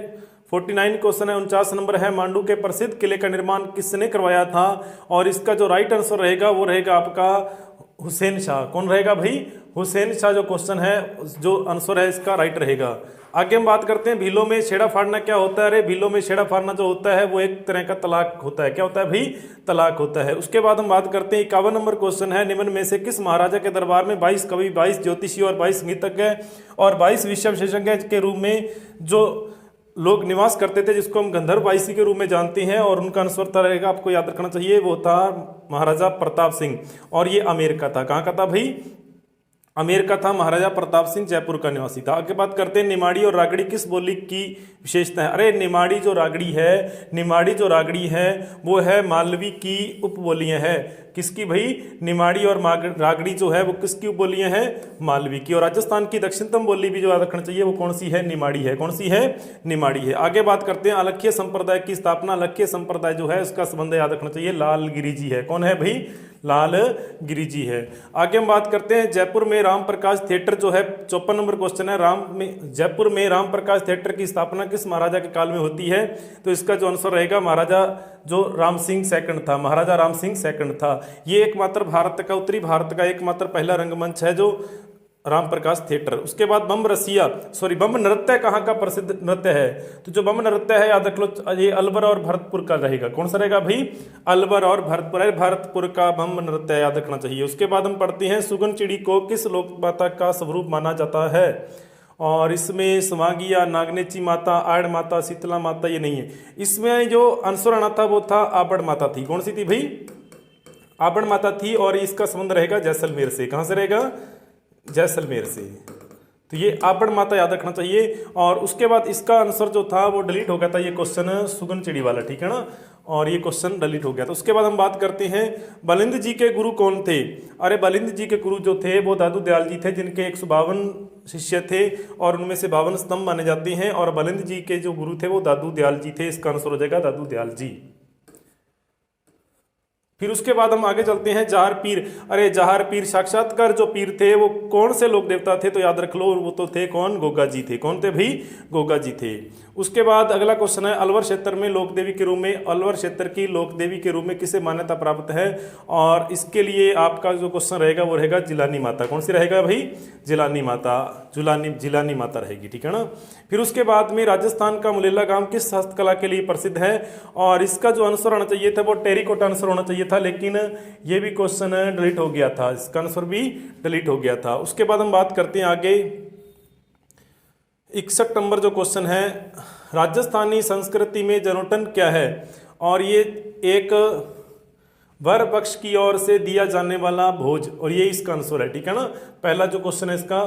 49 क्वेश्चन है, 49 नंबर है, मांडू के प्रसिद्ध किले का निर्माण किसने करवाया था। और इसका जो राइट आंसर रहेगा वो रहेगा आपका हुसैन शाह। कौन रहेगा भाई, हुसैन शाह जो क्वेश्चन है, जो आंसर है इसका राइट रहेगा। आगे हम बात करते हैं भीलों में छेड़ा फाड़ना क्या होता है। अरे भीलों में छेड़ा फाड़ना जो होता है वो एक तरह का तलाक होता है। क्या होता है भाई, तलाक होता है। उसके बाद हम बात करते हैं 51 नंबर क्वेश्चन है, निम्न में से किस महाराजा के दरबार में 22 कवि, 22 ज्योतिषी और 22 संगीतज्ञ और 22 विषय विशेषज्ञ के रूप में जो लोग निवास करते थे, जिसको हम गंधर्व बाईसी के रूप में जानते हैं। और उनका आंसर था रहेगा, आपको याद रखना चाहिए, वो था महाराजा प्रताप सिंह। और ये आमेर का था। कहाँ का था भाई, आमेर का था। महाराजा प्रताप सिंह जयपुर का निवासी था। आगे बात करते हैं निमाड़ी और रागड़ी किस बोली की विशेषता है। अरे निमाड़ी जो रागड़ी है वो है मालवी की उपबोलियां है। किसकी भाई, निमाड़ी और रागड़ी जो है वो किसकी उपबोलियां हैं, मालवी की। और राजस्थान की दक्षिणतम बोली भी जो याद रखना चाहिए वो कौन सी है, निमाड़ी है। कौन सी है, निमाड़ी है। आगे बात करते हैं अलख्य संप्रदाय की स्थापना, अलख्य संप्रदाय जो है उसका संबंध याद रखना चाहिए, लाल गिरी जी है। कौन है भाई, लाल गिरी जी है। आगे हम बात करते हैं जयपुर में राम प्रकाश थिएटर जो है, 54 नंबर क्वेश्चन है, जयपुर में राम प्रकाश थिएटर की स्थापना किस महाराजा के काल में होती है। तो इसका जो आंसर रहेगा महाराजा जो राम सिंह सेकंड था, महाराजा राम सिंह सेकंड था। ये एकमात्र भारत का, उत्तरी भारत का एकमात्र पहला रंगमंच है जो राम प्रकाश थिएटर। उसके बाद बम नृत्य कहाँ का प्रसिद्ध नृत्य है। तो जो बम नृत्य है याद रख लो, ये अलवर और भरतपुर का रहेगा। कौन सा रहेगा भाई, अलवर और भरतपुर का बम नृत्य याद रखना चाहिए। उसके बाद हम पढ़ते हैं सुगन चिड़ी को किस लोक माता का स्वरूप माना जाता है। और इसमें स्वांगिया, नागनेची माता, आड़ माता, शीतला माता ये नहीं है। इसमें जो आंसर आना था वो था आबड़ माता थी। कौन सी थी भाई, आबड़ माता थी। और इसका संबंध रहेगा जैसलमेर से। कहाँ से रहेगा, जैसलमेर से। तो ये आबड़ माता याद रखना चाहिए। और उसके बाद इसका आंसर जो था वो डिलीट हो गया था, ये क्वेश्चन सुगन चिड़ी वाला, ठीक है ना। और ये क्वेश्चन डिलीट हो गया था। उसके बाद हम बात करते हैं बलिंद जी के गुरु कौन थे। अरे बलिंद जी के गुरु जो थे वो दादू दयाल जी थे, जिनके 152 शिष्य थे और उनमें से 52 स्तंभ माने जाते हैं। और बलिंद जी के जो गुरु थे वो दादू दयाल जी थे। इसका आंसर हो जाएगा दादू दयाल जी। फिर उसके बाद हम आगे चलते हैं जहार पीर। अरे जहार पीर साक्षात्कार जो पीर थे वो कौन से लोक देवता थे। तो याद रख लो वो तो थे कौन, गोगा जी थे। कौन थे भाई, गोगा जी थे। उसके बाद अगला क्वेश्चन है, अलवर क्षेत्र में लोक देवी के रूप में, अलवर क्षेत्र की लोक देवी के रूप में किसे मान्यता प्राप्त है? और इसके लिए आपका जो क्वेश्चन रहेगा वो रहेगा जिलानी माता। कौन सी रहेगा भाई? जिलानी माता, जिलानी माता रहेगी, ठीक है ना। फिर उसके बाद में राजस्थान का मुलेला गांव किस हस्तकला के लिए प्रसिद्ध है? और इसका जो आंसर होना चाहिए था वो टेरिकोटा आंसर होना चाहिए था, लेकिन ये भी क्वेश्चन डिलीट हो गया था, इसका आंसर भी डिलीट हो गया था। उसके बाद हम बात करते हैं आगे 61 नंबर जो क्वेश्चन है, राजस्थानी संस्कृति में जनेऊटन क्या है? और ये एक वर पक्ष की ओर से दिया जाने वाला भोज, और ये इसका आंसर है, ठीक है ना। पहला जो क्वेश्चन है इसका,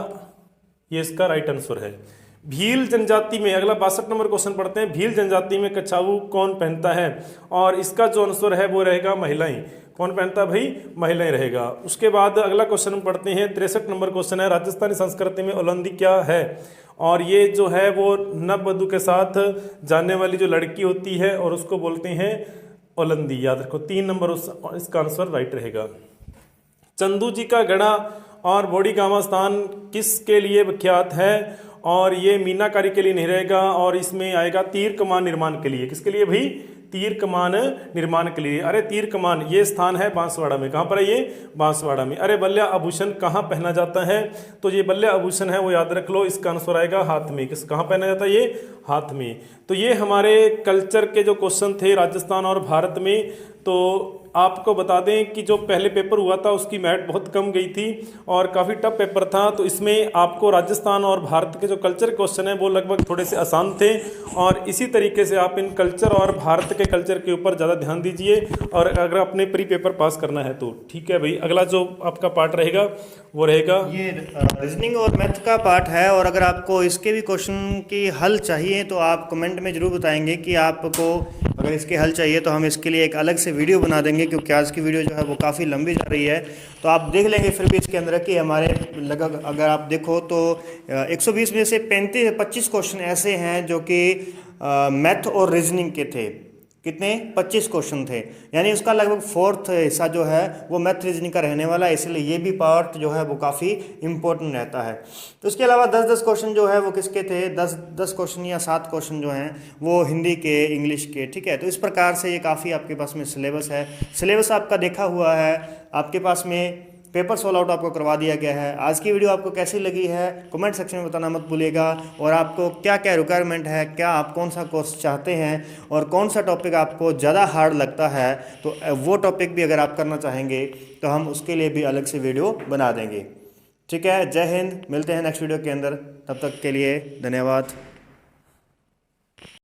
ये इसका राइट आंसर है। भील जनजाति में, अगला 62 नंबर क्वेश्चन पढ़ते हैं, भील जनजाति में कछाऊ कौन पहनता है? और इसका जो आंसर है वो रहेगा महिलाएं। कौन पहनता है भाई? महिलाएं रहेगा। उसके बाद अगला क्वेश्चन पढ़ते हैं, 63 नंबर क्वेश्चन है, राजस्थानी संस्कृति में ओलंदी क्या है? और ये जो है वो नववधु के साथ जानने वाली जो लड़की होती है और उसको बोलते हैं ओलंदी, याद रखो। 3 नंबर इसका आंसर राइट रहेगा। चंदू जी का गढ़ा और बोडीगामा स्थान किसके लिए विख्यात है? और ये मीनाकारी के लिए नहीं रहेगा, और इसमें आएगा तीर कमान निर्माण के लिए। किसके लिए भाई? तीर कमान निर्माण के लिए। अरे तीर कमान ये स्थान है बांसवाड़ा में। कहाँ पर है ये? बांसवाड़ा में। अरे बल्ल्या आभूषण कहाँ पहना जाता है? तो ये बल्ल्या आभूषण है वो याद रख लो, इसका आंसर आएगा हाथ में। किस कहाँ पहना जाता है? ये हाथ में। तो ये हमारे कल्चर के जो क्वेश्चन थे राजस्थान और भारत में। तो आपको बता दें कि जो पहले पेपर हुआ था उसकी मैट बहुत कम गई थी और काफ़ी टफ पेपर था, तो इसमें आपको राजस्थान और भारत के जो कल्चर क्वेश्चन है वो लगभग थोड़े से आसान थे। और इसी तरीके से आप इन कल्चर और भारत के कल्चर के ऊपर ज़्यादा ध्यान दीजिए, और अगर अपने प्री पेपर पास करना है तो ठीक है भाई। अगला जो आपका पार्ट रहेगा वो रहेगा ये रीजनिंग और मैथ का पार्ट है। और अगर आपको इसके भी क्वेश्चन की हल चाहिए तो आप कमेंट में ज़रूर बताएंगे कि आपको अगर इसके हल चाहिए तो हम इसके लिए एक अलग से वीडियो बना देंगे, क्योंकि आज की वीडियो जो है वो काफ़ी लंबी जा रही है। तो आप देख लेंगे फिर भी इसके अंदर कि हमारे लगभग अगर आप देखो तो 120 में से 25 क्वेश्चन ऐसे हैं जो कि मैथ और रीजनिंग के थे। कितने? 25 क्वेश्चन थे, यानी उसका लगभग 4th हिस्सा जो है वो मैथ रीजनिंग का रहने वाला है, इसलिए ये भी पार्ट जो है वो काफ़ी इंपॉर्टेंट रहता है। तो इसके अलावा 10-10 क्वेश्चन जो है वो किसके थे? 10 क्वेश्चन या 7 क्वेश्चन जो हैं वो हिंदी के, इंग्लिश के, ठीक है। तो इस प्रकार से ये काफ़ी आपके पास में सिलेबस है। सिलेबस आपका देखा हुआ है, आपके पास में पेपर सॉल्व आउट आपको करवा दिया गया है। आज की वीडियो आपको कैसी लगी है कमेंट सेक्शन में बताना मत भूलिएगा, और आपको क्या क्या रिक्वायरमेंट है, क्या आप कौन सा कोर्स चाहते हैं और कौन सा टॉपिक आपको ज़्यादा हार्ड लगता है, तो वो टॉपिक भी अगर आप करना चाहेंगे तो हम उसके लिए भी अलग से वीडियो बना देंगे। ठीक है, जय हिंद, मिलते हैं नेक्स्ट वीडियो के अंदर, तब तक के लिए धन्यवाद।